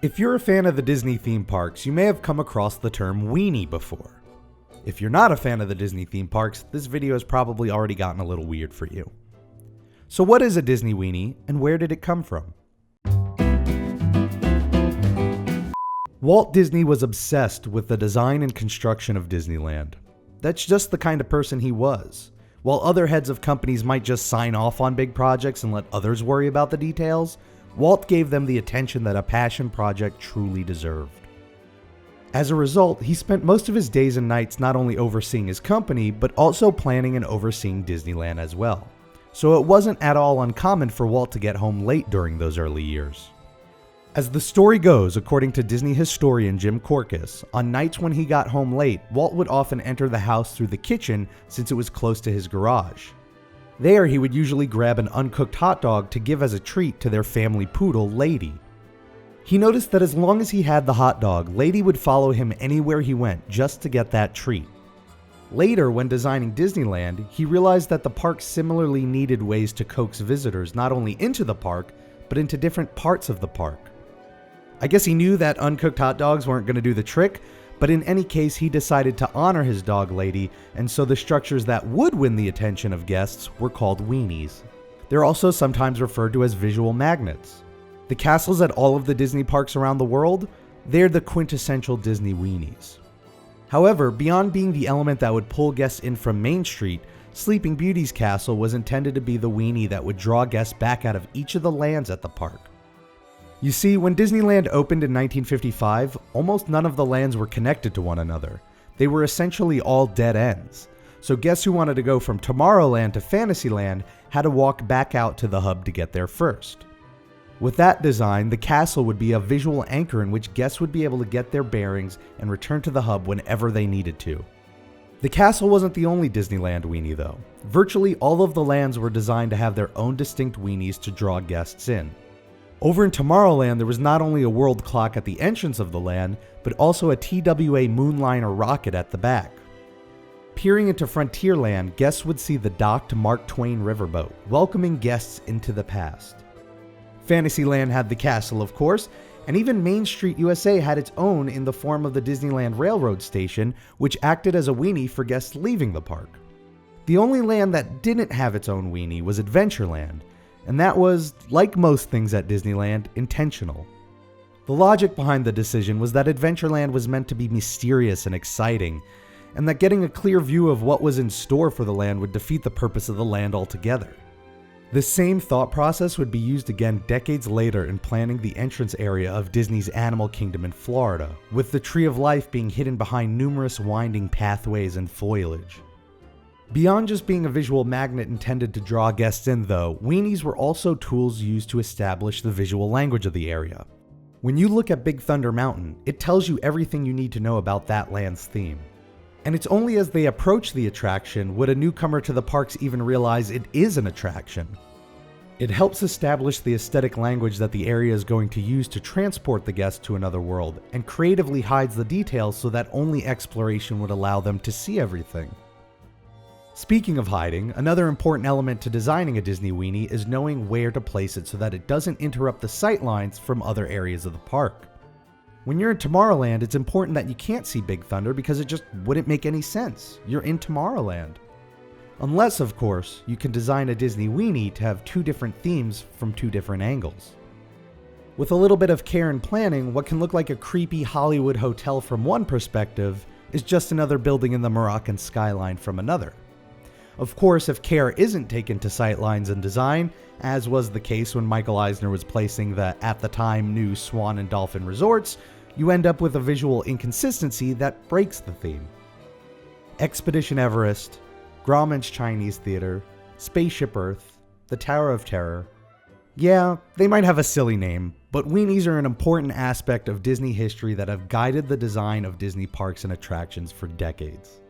If you're a fan of the Disney theme parks, you may have come across the term weenie before. If you're not a fan of the Disney theme parks, this video has probably already gotten a little weird for you. So what is a Disney weenie, and where did it come from? Walt Disney was obsessed with the design and construction of Disneyland. That's just the kind of person he was. While other heads of companies might just sign off on big projects and let others worry about the details, Walt gave them the attention that a passion project truly deserved. As a result, he spent most of his days and nights not only overseeing his company, but also planning and overseeing Disneyland as well. So it wasn't at all uncommon for Walt to get home late during those early years. As the story goes, according to Disney historian Jim Korkis, on nights when he got home late, Walt would often enter the house through the kitchen since it was close to his garage. There, he would usually grab an uncooked hot dog to give as a treat to their family poodle, Lady. He noticed that as long as he had the hot dog, Lady would follow him anywhere he went just to get that treat. Later, when designing Disneyland, he realized that the park similarly needed ways to coax visitors not only into the park, but into different parts of the park. I guess he knew that uncooked hot dogs weren't going to do the trick, but in any case, he decided to honor his dog Lady, and so the structures that would win the attention of guests were called weenies. They're also sometimes referred to as visual magnets. The castles at all of the Disney parks around the world, they're the quintessential Disney weenies. However, beyond being the element that would pull guests in from Main Street, Sleeping Beauty's castle was intended to be the weenie that would draw guests back out of each of the lands at the park. You see, when Disneyland opened in 1955, almost none of the lands were connected to one another. They were essentially all dead ends. So guests who wanted to go from Tomorrowland to Fantasyland had to walk back out to the hub to get there first. With that design, the castle would be a visual anchor in which guests would be able to get their bearings and return to the hub whenever they needed to. The castle wasn't the only Disneyland weenie though. Virtually all of the lands were designed to have their own distinct weenies to draw guests in. Over in Tomorrowland, there was not only a world clock at the entrance of the land, but also a TWA Moonliner rocket at the back. Peering into Frontierland, guests would see the docked Mark Twain riverboat, welcoming guests into the past. Fantasyland had the castle, of course, and even Main Street USA had its own in the form of the Disneyland Railroad Station, which acted as a weenie for guests leaving the park. The only land that didn't have its own weenie was Adventureland, and that was, like most things at Disneyland, intentional. The logic behind the decision was that Adventureland was meant to be mysterious and exciting, and that getting a clear view of what was in store for the land would defeat the purpose of the land altogether. The same thought process would be used again decades later in planning the entrance area of Disney's Animal Kingdom in Florida, with the Tree of Life being hidden behind numerous winding pathways and foliage. Beyond just being a visual magnet intended to draw guests in though, weenies were also tools used to establish the visual language of the area. When you look at Big Thunder Mountain, it tells you everything you need to know about that land's theme. And it's only as they approach the attraction would a newcomer to the parks even realize it is an attraction. It helps establish the aesthetic language that the area is going to use to transport the guests to another world, and creatively hides the details so that only exploration would allow them to see everything. Speaking of hiding, another important element to designing a Disney weenie is knowing where to place it so that it doesn't interrupt the sightlines from other areas of the park. When you're in Tomorrowland, it's important that you can't see Big Thunder because it just wouldn't make any sense. You're in Tomorrowland. Unless, of course, you can design a Disney weenie to have two different themes from two different angles. With a little bit of care and planning, what can look like a creepy Hollywood hotel from one perspective is just another building in the Moroccan skyline from another. Of course, if care isn't taken to sightlines and design, as was the case when Michael Eisner was placing the, at the time, new Swan and Dolphin resorts, you end up with a visual inconsistency that breaks the theme. Expedition Everest, Grauman's Chinese Theater, Spaceship Earth, the Tower of Terror. Yeah, they might have a silly name, but weenies are an important aspect of Disney history that have guided the design of Disney parks and attractions for decades.